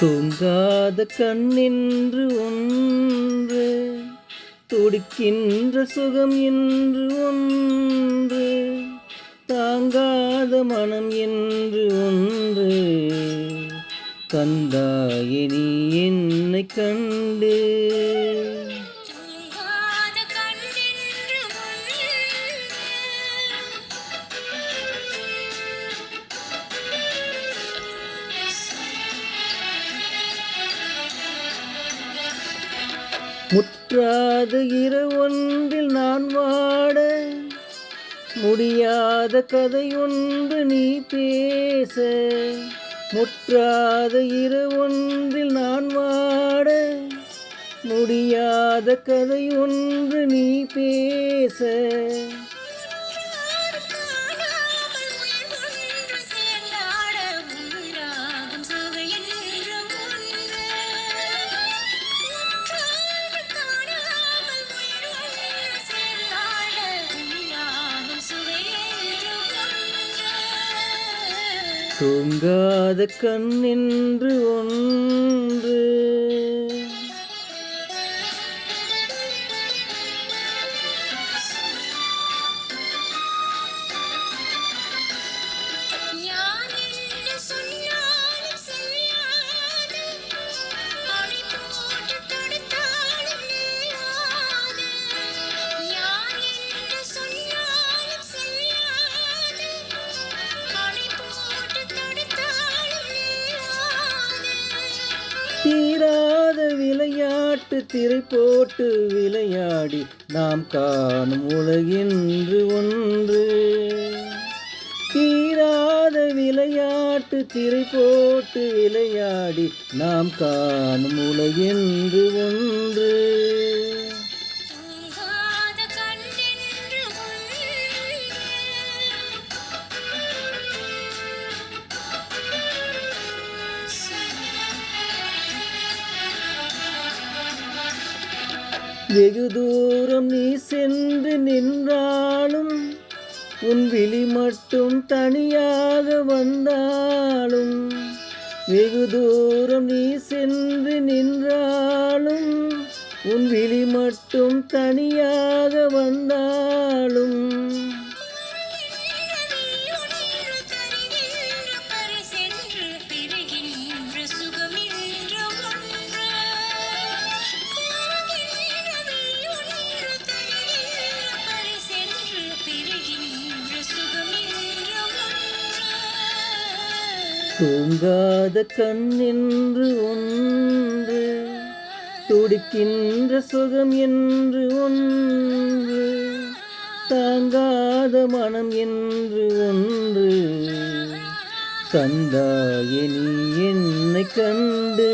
தூங்காத கண்ணென்று ஒன்று, துடிக்கின்ற சுகம் என்று ஒன்று, தாங்காத மனம் என்று ஒன்று, கந்தாயே நீ என்னை கண்டு. முற்றாத இரவொன்றில் நான் வாட, முடியாத கதை ஒன்று நீ பேச. முற்றாத இரவொன்றில் நான் வாட, முடியாத கதை ஒன்று நீ பேச. தூங்காத கண்ணென்று ஒன்று. தீராத விளையாட்டு திரை போட்டு விளையாடி நாம் காணும் உலகென்று ஒன்று. தீராத விளையாட்டு திரை போட்டு விளையாடி நாம் காணும் உலகென்று ஒன்று. வெகு தூரம் நீ சென்று நின்றாலும், உன் விழி மட்டும் தனியாக வந்தாலும். வெகு தூரம் நீ சென்று நின்றாலும், உன் விழி மட்டும் தனியாக வந்தாலும். தூங்காத கண்ணென்று ஒன்று, துடிக்கின்ற சுகம் என்று ஒன்று, தாங்காத மனம் என்று ஒன்று, கந்தாயே நீ என்னை கண்டு.